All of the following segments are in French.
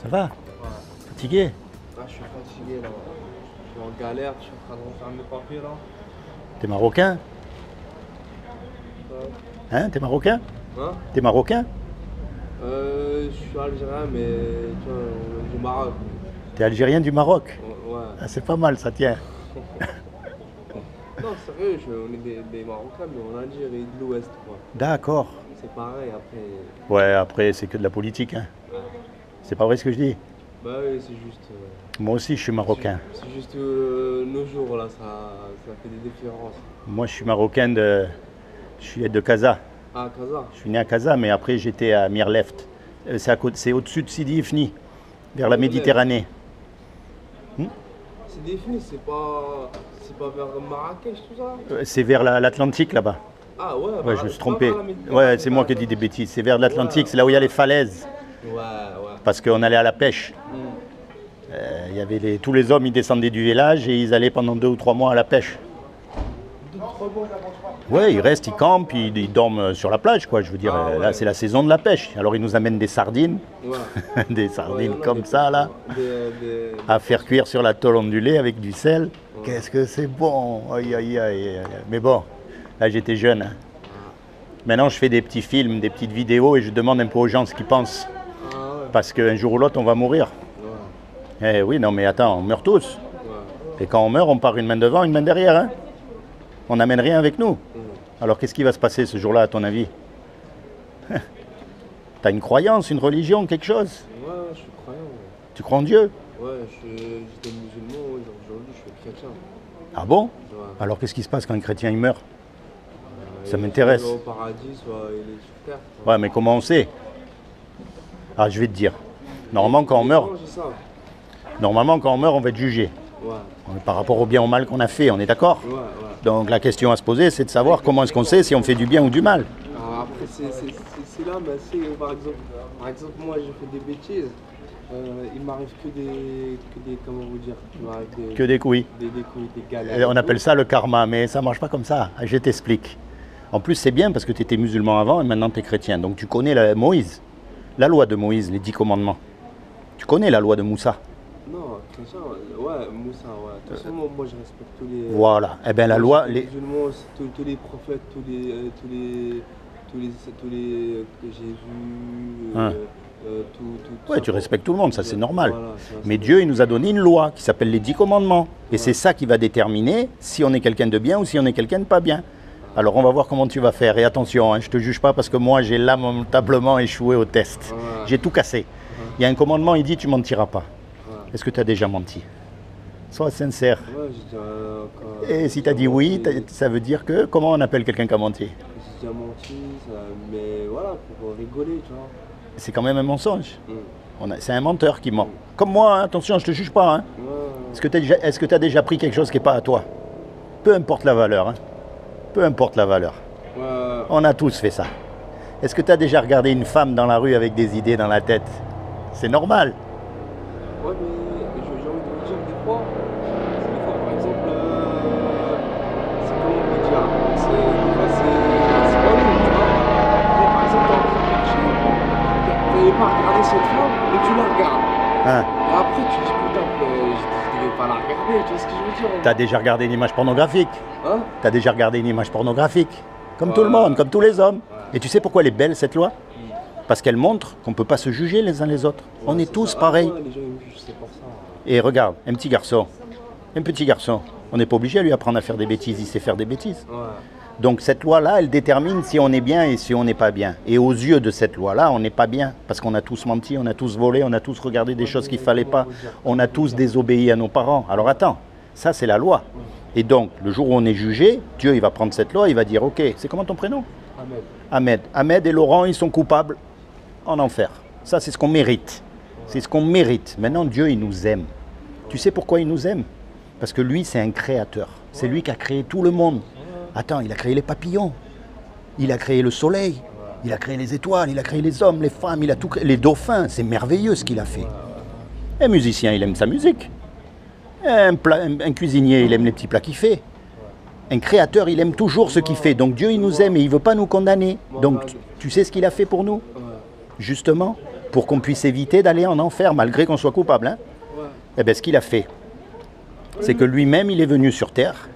Ça va? Ouais. Fatigué? Là, je suis fatigué, là. Je suis en galère, je suis en train de refaire mes papiers, là. T'es marocain? Ouais. Hein? T'es marocain? Hein? T'es marocain? Je suis algérien, mais tu vois, du Maroc. T'es algérien du Maroc? Ouais. Ah, c'est pas mal, ça tient. Non, sérieux, on est des Marocains, mais en Algérie de l'Ouest, quoi. D'accord. C'est pareil, après. Ouais, après, c'est que de la politique, hein. Ouais. C'est pas vrai ce que je dis? Bah oui, c'est juste. Moi aussi, je suis marocain. C'est juste nos jours, là, ça fait des différences. Moi, je suis marocain de... Je suis de Casa. Ah, Casa? Je suis né à Casa, mais après, j'étais à Mirleft. C'est au-dessus de Sidi Ifni, vers la Méditerranée. C'est défini, c'est pas vers Marrakech, tout ça? C'est vers l'Atlantique, là-bas. Ah ouais, Ouais, je me suis trompé. Ouais, c'est moi qui ai dit des bêtises. C'est vers l'Atlantique, c'est là où il y a les falaises. Ouais. Parce qu'on allait à la pêche. Il y avait tous les hommes, ils descendaient du village et ils allaient pendant 2 ou 3 mois à la pêche. 2 ou 3 mois? Ouais, ils restent, ils campent, ils dorment sur la plage, quoi. Je veux dire, là, c'est la saison de la pêche. Alors, ils nous amènent des sardines. Ouais. Des sardines Ouais, comme ça, là. À faire cuire sur la tôle ondulée avec du sel. Ouais. Qu'est-ce que c'est bon! Aïe, aïe, aïe. Mais bon, là, j'étais jeune. Hein. Maintenant, je fais des petits films, des petites vidéos et je demande un peu aux gens ce qu'ils pensent. Ah ouais. Parce qu'un jour ou l'autre, on va mourir. Ouais. Eh oui, non, mais attends, on meurt tous. Ouais. Et quand on meurt, on part une main devant, une main derrière. Hein. On n'amène rien avec nous. Alors, qu'est-ce qui va se passer ce jour-là, à ton avis? T'as une croyance, une religion, quelque chose? Ouais, je suis croyant. Ouais. Tu crois en Dieu? Ouais, j'étais musulman, aujourd'hui je suis chrétien. Ah bon? Ouais. Alors, qu'est-ce qui se passe quand un chrétien il meurt? Ça m'intéresse. Soit au paradis, soit il est sur terre. Quoi. Ouais, mais comment on sait? Ah, je vais te dire. Normalement, quand on meurt, on va être jugé. Ouais. Par rapport au bien ou au mal qu'on a fait, on est d'accord? Ouais. Donc la question à se poser, c'est de savoir comment est-ce qu'on sait si on fait du bien ou du mal. Alors après, c'est là, mais c'est par exemple, moi j'ai fait des bêtises. Il m'arrive que des comment vous dire, Que des couilles. Des couilles, des galères. On appelle ça le karma, mais ça marche pas comme ça. Je t'explique. En plus, c'est bien parce que tu étais musulman avant et maintenant tu es chrétien. Donc tu connais Moïse, la loi de Moïse, les 10 commandements. Tu connais la loi de Moussa? Non, chrétien, ouais, Moussa, ouais. De toute façon, moi je respecte tous les. Voilà. Eh bien la loi. Les musulmans, tous les prophètes, tous les Jésus. Ouais, tu respectes tout le monde, ça c'est normal. Voilà, mais Dieu, il nous a donné une loi qui s'appelle les 10 commandements. Et c'est ça qui va déterminer si on est quelqu'un de bien ou si on est quelqu'un de pas bien. Alors on va voir comment tu vas faire. Et attention, hein, je ne te juge pas parce que moi j'ai lamentablement échoué au test. J'ai tout cassé. Il y a un commandement, il dit tu mentiras pas. Est-ce que tu as déjà menti? Sois sincère. Et si tu as dit oui, ça veut dire que comment on appelle quelqu'un qui a menti? J'ai déjà menti, mais voilà, pour rigoler, tu vois. C'est quand même un mensonge. C'est un menteur qui ment. Comme moi, hein, attention, je te juge pas. Hein. Est-ce que tu as déjà pris quelque chose qui n'est pas à toi? Peu importe la valeur. Hein. Peu importe la valeur. On a tous fait ça. Est-ce que tu as déjà regardé une femme dans la rue avec des idées dans la tête? C'est normal. Ouais, mais j'ai envie de vous dire des fois, par exemple, c'est comment on peut dire, c'est pas nous, tu vois. Par exemple, t'es en train de marcher, tu n'avais pas regardé cette femme, et tu la regardes. Hein. Et après, tu dis, putain, je devais pas la regarder, tu vois ce que je veux dire? T'as déjà regardé une image pornographique? Hein? T'as déjà regardé une image pornographique? Comme tout le monde, comme tous les hommes. Et tu sais pourquoi elle est belle, cette loi? Parce qu'elle montre qu'on ne peut pas se juger les uns les autres. On est tous pareils. Les gens, ils me jugent, c'est pour ça. Et regarde, un petit garçon, on n'est pas obligé à lui apprendre à faire des bêtises, il sait faire des bêtises. Donc cette loi-là, elle détermine si on est bien et si on n'est pas bien. Et aux yeux de cette loi-là, on n'est pas bien. Parce qu'on a tous menti, on a tous volé, on a tous regardé des choses qu'il ne fallait pas. On a tous désobéi à nos parents. Alors attends, ça c'est la loi. Et donc, le jour où on est jugé, Dieu il va prendre cette loi, il va dire, ok, c'est comment ton prénom? Ahmed. Ahmed et Laurent, ils sont coupables en enfer. Ça, c'est ce qu'on mérite. C'est ce qu'on mérite. Maintenant, Dieu, il nous aime. Tu sais pourquoi il nous aime? Parce que lui, c'est un créateur. C'est lui qui a créé tout le monde. Attends, il a créé les papillons. Il a créé le soleil. Il a créé les étoiles. Il a créé les hommes, les femmes. Il a tout créé. Les dauphins, c'est merveilleux ce qu'il a fait. Un musicien, il aime sa musique. Un cuisinier, il aime les petits plats qu'il fait. Un créateur, il aime toujours ce qu'il fait. Donc Dieu, il nous aime et il ne veut pas nous condamner. Donc tu sais ce qu'il a fait pour nous? Justement, pour qu'on puisse éviter d'aller en enfer, malgré qu'on soit coupable. Hein. Ouais. Eh bien, ce qu'il a fait, c'est que lui-même, il est venu sur terre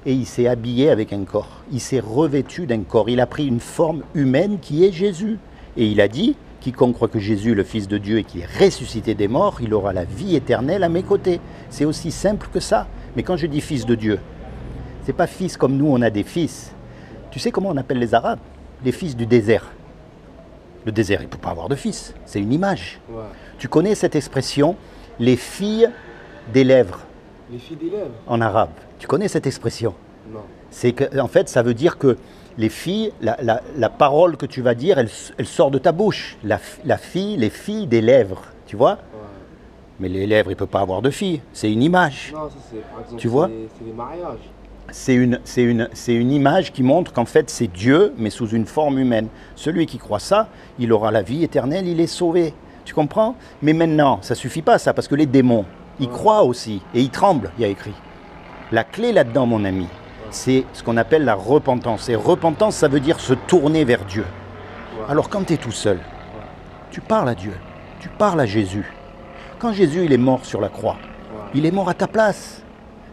et il s'est habillé avec un corps. Il s'est revêtu d'un corps. Il a pris une forme humaine qui est Jésus. Et il a dit, quiconque croit que Jésus est le Fils de Dieu et qu'il est ressuscité des morts, il aura la vie éternelle à mes côtés. C'est aussi simple que ça. Mais quand je dis Fils de Dieu, c'est pas fils comme nous, on a des fils. Tu sais comment on appelle les Arabes? Les fils du désert. Le désert, il ne peut pas avoir de fils. C'est une image. Ouais. Tu connais cette expression, les filles des lèvres, Les filles d'élèves? en arabe. Tu connais cette expression? Non. C'est que, en fait, ça veut dire que les filles, la parole que tu vas dire, elle sort de ta bouche. La fille, les filles des lèvres, tu vois? Ouais. Mais les lèvres, il ne peut pas avoir de filles. C'est une image. Non, ça c'est par exemple. Tu vois? C'est les mariages. C'est une image qui montre qu'en fait, c'est Dieu, mais sous une forme humaine. Celui qui croit ça, il aura la vie éternelle, il est sauvé. Tu comprends? Mais maintenant, ça ne suffit pas ça, parce que les démons, ils croient aussi, et ils tremblent, il y a écrit. La clé là-dedans, mon ami, c'est ce qu'on appelle la repentance. Et repentance, ça veut dire se tourner vers Dieu. Ouais. Alors quand tu es tout seul, tu parles à Dieu, tu parles à Jésus. Quand Jésus il est mort sur la croix, il est mort à ta place.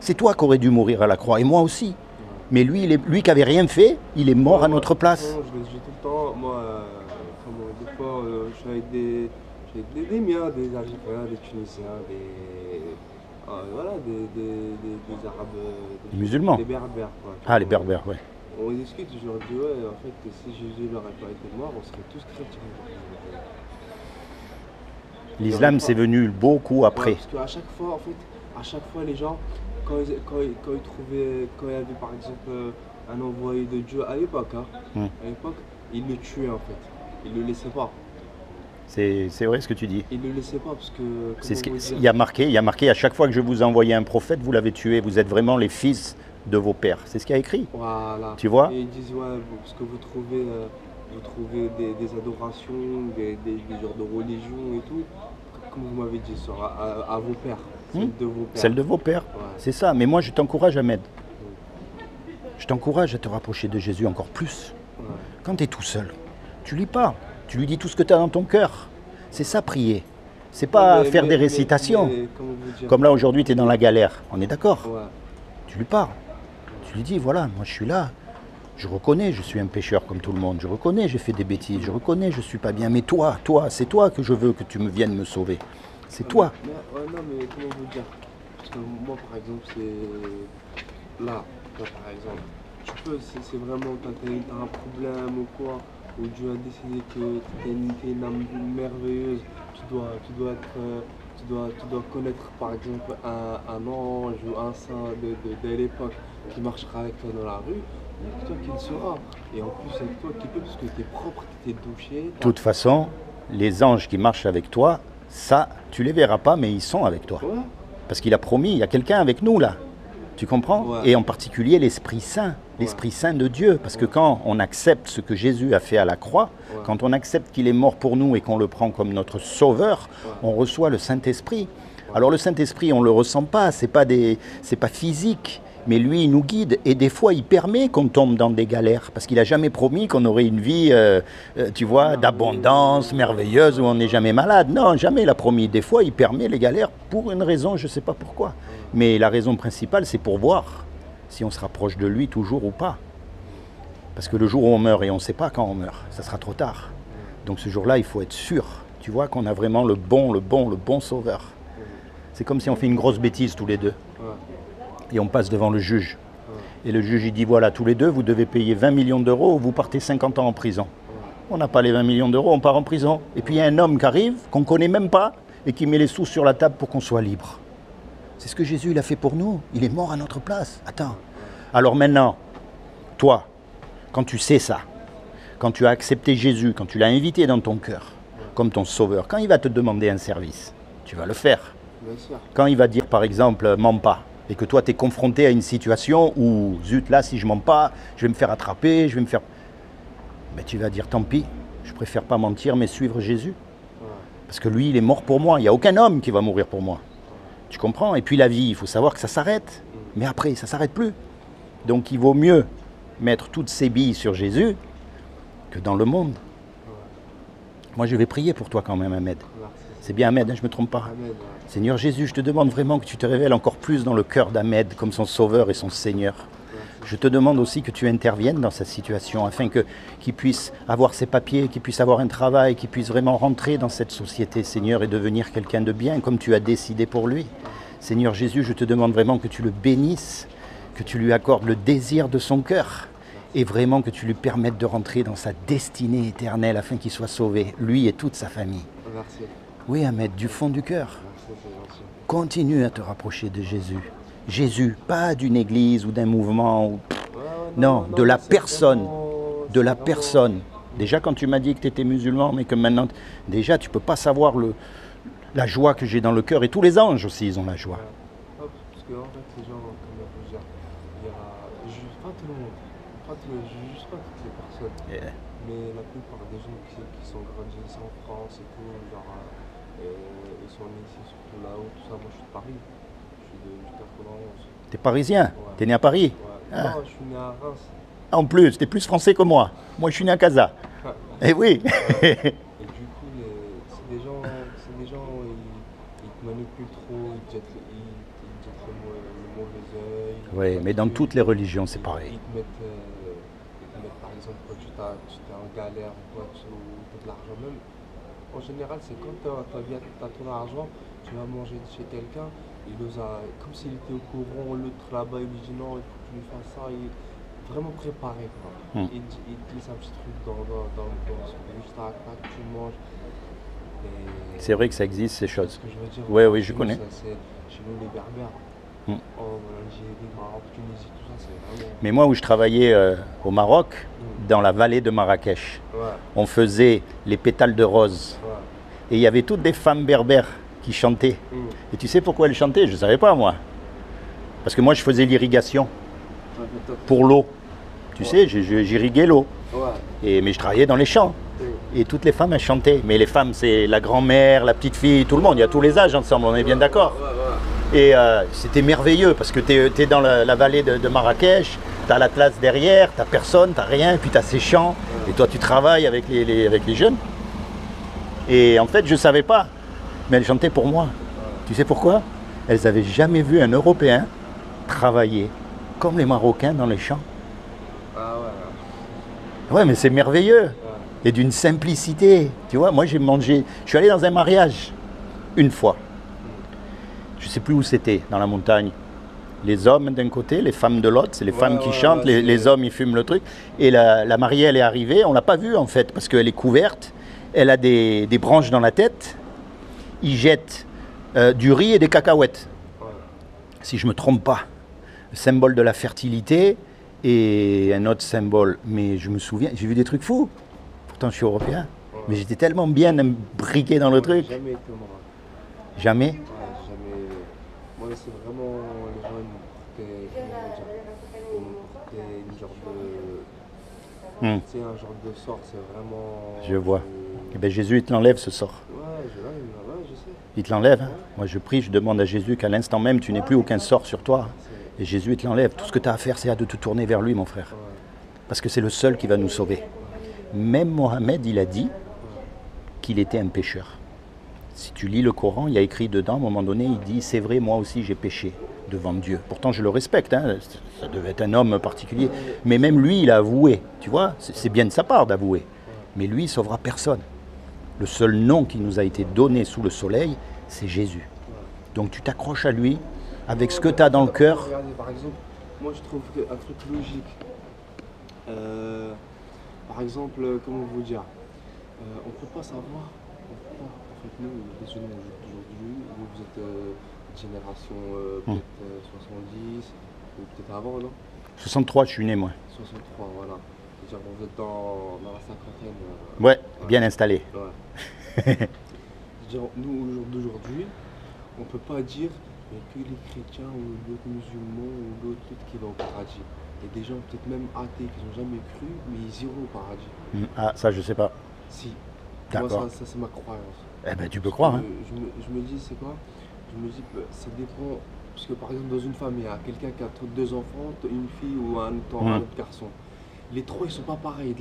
C'est toi qui aurais dû mourir à la croix, et moi aussi. Mais lui, lui qui n'avait rien fait, il est mort à notre place. Je le dis tout le temps, moi, des fois, je suis avec des miens, des Algériens, des Tunisiens, voilà, des Arabes, Des musulmans. des Berbères. Quoi. Ah, les berbères, ouais. On discute, je leur dis, ouais, en fait, si Jésus n'aurait pas été mort, on serait tous chrétiens. L'islam, c'est venu beaucoup après. Ouais, parce qu'à chaque fois, en fait, à chaque fois, les gens, quand ils trouvaient, quand il y avait par exemple un envoyé de Dieu à l'époque, à l'époque, ils le tuaient en fait. Ils le laissaient pas. C'est vrai ce que tu dis. Ils le laissaient pas parce que. C'est il y a marqué, à chaque fois que je vous ai envoyé un prophète, vous l'avez tué. Vous êtes vraiment les fils de vos pères. C'est ce qu'il y a écrit. Voilà. Tu vois? Et ils disent, ouais, parce que vous trouvez des adorations, des genres de religion et tout. Comme vous m'avez dit, ça, à vos pères. Celle de vos pères. Celle de vos pères. Ouais. C'est ça. Mais moi, je t'encourage, Ahmed. Je t'encourage à te rapprocher de Jésus encore plus. Ouais. Quand tu es tout seul, tu lui parles. Tu lui dis tout ce que tu as dans ton cœur. C'est ça, prier. C'est pas faire des récitations. Comment vous dire? Comme là, aujourd'hui, tu es dans la galère. On est d'accord? Ouais. Tu lui parles. Tu lui dis, voilà, moi je suis là. Je reconnais, je suis un pécheur comme tout le monde. Je reconnais, j'ai fait des bêtises. Je reconnais, je suis pas bien. Mais toi, c'est toi que je veux que tu me viennes me sauver. C'est toi. Ouais, non, mais comment vous dire? Parce que moi, par exemple, c'est. Là, toi, par exemple, tu peux, c'est vraiment, t'as un problème ou quoi, où Dieu a décidé que t'es une âme merveilleuse, tu dois connaître, par exemple, un ange ou un saint de l'époque qui marchera avec toi dans la rue. C'est toi qui le sauras. Et en plus, c'est toi qui peux, parce que t'es propre, t'es douché. De toute façon, les anges qui marchent avec toi, ça, tu les verras pas, mais ils sont avec toi. Ouais. Parce qu'il a promis, il y a quelqu'un avec nous là. Tu comprends? Ouais. Et en particulier l'Esprit Saint, l'Esprit Saint de Dieu. Parce que quand on accepte ce que Jésus a fait à la croix, quand on accepte qu'il est mort pour nous et qu'on le prend comme notre sauveur, on reçoit le Saint-Esprit. Alors le Saint-Esprit, on ne le ressent pas, c'est pas physique. Mais lui, il nous guide et des fois, il permet qu'on tombe dans des galères parce qu'il n'a jamais promis qu'on aurait une vie, tu vois, d'abondance, merveilleuse, où on n'est jamais malade. Non, jamais il a promis. Des fois, il permet les galères pour une raison, je ne sais pas pourquoi. Mais la raison principale, c'est pour voir si on se rapproche de lui toujours ou pas. Parce que le jour où on meurt, et on ne sait pas quand on meurt, ça sera trop tard. Donc ce jour-là, il faut être sûr, tu vois, qu'on a vraiment le bon sauveur. C'est comme si on fait une grosse bêtise tous les deux. Et on passe devant le juge. Et le juge, il dit, voilà, tous les deux, vous devez payer 20 millions d'euros ou vous partez 50 ans en prison. On n'a pas les 20 millions d'euros, on part en prison. Et puis il y a un homme qui arrive, qu'on ne connaît même pas, et qui met les sous sur la table pour qu'on soit libre. C'est ce que Jésus il a fait pour nous. Il est mort à notre place. Attends. Alors maintenant, toi, quand tu sais ça, quand tu as accepté Jésus, quand tu l'as invité dans ton cœur, comme ton sauveur, quand il va te demander un service, tu vas le faire. Bien sûr. Quand il va dire, par exemple, mens pas, et que toi, tu es confronté à une situation où, zut, là, si je mens pas, je vais me faire attraper, je vais me faire... Mais tu vas dire, tant pis, je préfère pas mentir, mais suivre Jésus. Parce que lui, il est mort pour moi. Il n'y a aucun homme qui va mourir pour moi. Tu comprends? Et puis la vie, il faut savoir que ça s'arrête. Mais après, ça ne s'arrête plus. Donc il vaut mieux mettre toutes ses billes sur Jésus que dans le monde. Moi, je vais prier pour toi quand même, Ahmed. Merci. C'est bien Ahmed, hein, je ne me trompe pas. Amen. Seigneur Jésus, je te demande vraiment que tu te révèles encore plus dans le cœur d'Ahmed comme son sauveur et son Seigneur. Je te demande aussi que tu interviennes dans sa situation afin qu'il puisse avoir ses papiers, qu'il puisse avoir un travail, qu'il puisse vraiment rentrer dans cette société, Seigneur, et devenir quelqu'un de bien comme tu as décidé pour lui. Seigneur Jésus, je te demande vraiment que tu le bénisses, que tu lui accordes le désir de son cœur et vraiment que tu lui permettes de rentrer dans sa destinée éternelle afin qu'il soit sauvé, lui et toute sa famille. Merci. Oui, Ahmed, du fond du cœur. Merci, c'est gentil. Continue à te rapprocher de Jésus. Jésus, pas d'une église ou d'un mouvement. Ouais, Non, de la mais c'est personne. vraiment- De c'est la vraiment- personne. Déjà, quand tu m'as dit que tu étais musulman, mais que maintenant, déjà, tu ne peux pas savoir la joie que j'ai dans le cœur. Et tous les anges aussi, ils ont la joie. Ouais. Hop, parce que en fait, les gens, comment je veux dire, il y a juste pas tout le monde, juste pas toutes les personnes, Yeah. mais la plupart des gens qui sont grandis ici en France et tout, genre, ils sont nés ici, surtout là-haut, tout ça. Moi, je suis de Paris, je suis de 91. T'es parisien? T'es né à Paris? Ouais. Ah. Non, je suis né à Reims. En plus, t'es plus français que moi. Moi, je suis né à Casa. Eh oui. Et du coup, c'est des gens, ils te manipulent trop, ils te jettent le mauvais œil. Oui, mais dans toutes les religions, c'est pareil. Ils te mettent, par exemple, quand tu es en galère ou quoi, ou tu as de l'argent même. En général, c'est quand tu as ton argent, tu vas manger chez quelqu'un, comme s'il était au courant, l'autre là-bas, il lui dit non, il faut que tu lui fasses ça. Vraiment préparé, quoi. Il te laisse un petit truc dans juste tac, tu manges. Et C'est vrai que ça existe, ces ce choses. que je veux dire. Ouais, oui, je Chez nous, connais. Chez nous, les Berbères, en Algérie, Maroc, Tunisie, tout ça, c'est vraiment. Mais moi, où je travaillais au Maroc, dans la vallée de Marrakech, Ouais, on faisait les pétales de rose. ouais. Et il y avait toutes des femmes berbères qui chantaient. Et tu sais pourquoi elles chantaient? Je ne savais pas, moi. Parce que moi, je faisais l'irrigation pour l'eau. Tu sais, j'irriguais l'eau. Ouais. Mais je travaillais dans les champs. Et toutes les femmes, elles chantaient. Mais les femmes, c'est la grand-mère, la petite fille, tout le monde. Il y a tous les âges ensemble, on est bien d'accord. Et c'était merveilleux parce que tu es dans la vallée de Marrakech, tu as l'Atlas derrière, tu n'as personne, tu n'as rien, et puis tu as ces champs. Et toi, tu travailles avec les jeunes. Et en fait, je ne savais pas. Mais elles chantaient pour moi. Tu sais pourquoi? Elles n'avaient jamais vu un Européen travailler comme les Marocains dans les champs. Ah ouais. Ouais, mais c'est merveilleux. Ouais. Et d'une simplicité. Tu vois, moi j'ai mangé. Je suis allé dans un mariage une fois. Je ne sais plus où c'était, dans la montagne. Les hommes d'un côté, les femmes de l'autre, c'est les femmes qui chantent, les hommes ils fument le truc. Et la mariée elle est arrivée, on ne l'a pas vue en fait, parce qu'elle est couverte, elle a des branches dans la tête, ils jettent du riz et des cacahuètes. Ouais. Si je ne me trompe pas, le symbole de la fertilité et un autre symbole. Mais je me souviens, j'ai vu des trucs fous. Pourtant je suis européen, mais j'étais tellement bien imbriqué dans le truc. J'ai jamais été au Maroc. Jamais. Ouais, jamais. Moi, c'est vraiment les gens, ils m'ont porté une genre de. Tu sais, un genre de sort, c'est vraiment. Je vois. Eh ben, Jésus, il te l'enlève ce sort. Ouais, je sais. Il te l'enlève. Hein. Moi, je prie, je demande à Jésus qu'à l'instant même, tu n'aies plus aucun sort sur toi. Et Jésus, il te l'enlève. Tout ce que tu as à faire, c'est de te tourner vers lui, mon frère. Ouais. Parce que c'est le seul qui va nous sauver. Même Mohammed, il a dit qu'il était un pécheur. Si tu lis le Coran, il y a écrit dedans, à un moment donné, il dit « C'est vrai, moi aussi j'ai péché devant Dieu. » Pourtant, je le respecte, hein, ça devait être un homme particulier. Mais même lui, il a avoué, tu vois, c'est bien de sa part d'avouer. Mais lui, il ne sauvera personne. Le seul nom qui nous a été donné sous le soleil, c'est Jésus. Donc tu t'accroches à lui, avec ce que tu as dans le cœur. Regardez, par exemple, moi je trouve un truc logique. Par exemple, comment vous dire, on ne peut pas savoir. En fait, nous, les jeunes aujourd'hui, vous êtes génération peut-être 70, ou peut-être avant, non? 63, je suis né, moi. 63, voilà. C'est-à-dire, vous êtes dans la cinquantaine. Ouais, bien installé. Ouais. C'est-à-dire, nous, d'aujourd'hui, on ne peut pas dire que les chrétiens ou l'autre musulman ou l'autre qui va au paradis. Il y a des gens peut-être même athées qui n'ont jamais cru, mais ils iront au paradis. Ah, ça, je sais pas. Si. D'accord. Moi, ça c'est ma croyance. Eh ben, tu peux croire. Hein. Je me dis, c'est quoi? Je me dis, ça dépend. Parce que par exemple, dans une famille, il y a quelqu'un qui a deux enfants, une fille ou un autre garçon. les trois, ils sont pas pareils,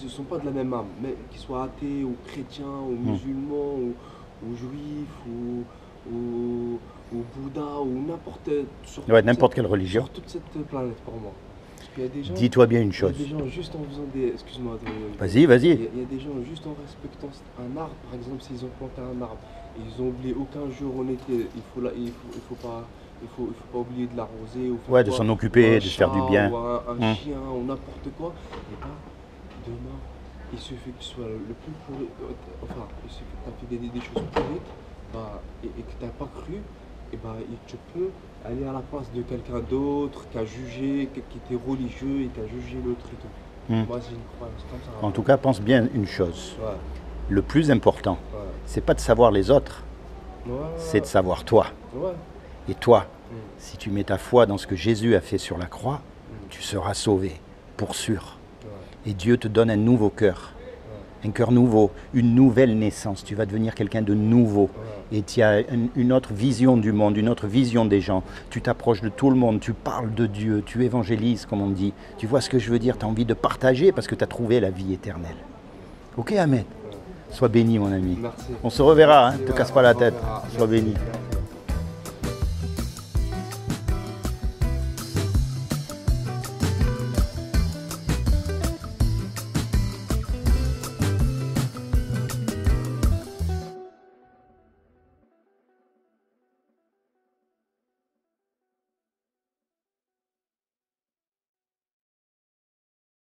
ils sont pas de la même âme, mais qu'ils soient athées ou chrétiens ou musulmans ou juifs ou Bouddha ou n'importe Ouais, n'importe quelle religion. sur toute cette planète pour moi. Parce qu'il y a des gens, Dis-toi bien une chose. il y a des gens juste en faisant des, excuse-moi, Vas-y, vas-y. il y a des gens juste en respectant un arbre, par exemple, s'ils ont planté un arbre et ils ont oublié aucun jour en été, il faut pas oublier de l'arroser ou faire Ouais, de quoi, s'en ou occuper, un de se faire du chat, bien. ou un chien ou n'importe quoi. Et ben, demain, il suffit que tu sois le plus pourri, enfin, il suffit que tu as fait des choses pourrites, bah, et que tu n'as pas cru, et bah, et tu peux aller à la place de quelqu'un d'autre qui a jugé, qui était religieux et qui a jugé l'autre et tout. Moi, j'ai une croyance comme ça. En tout cas, pense bien une chose. Ouais. Le plus important, Ouais. c'est pas de savoir les autres, Ouais. c'est de savoir toi. Ouais. Et toi, si tu mets ta foi dans ce que Jésus a fait sur la croix, tu seras sauvé, pour sûr. Ouais. Et Dieu te donne un nouveau cœur, un cœur nouveau, une nouvelle naissance. Tu vas devenir quelqu'un de nouveau. Et tu as une autre vision du monde, une autre vision des gens. Tu t'approches de tout le monde, tu parles de Dieu, tu évangélises, comme on dit. Tu vois ce que je veux dire? Tu as envie de partager parce que tu as trouvé la vie éternelle. Ok, Ahmed? Sois béni, mon ami. Merci. On se reverra, hein? Ne te Ouais, casse pas la on se tête. reverra. Sois béni. Merci.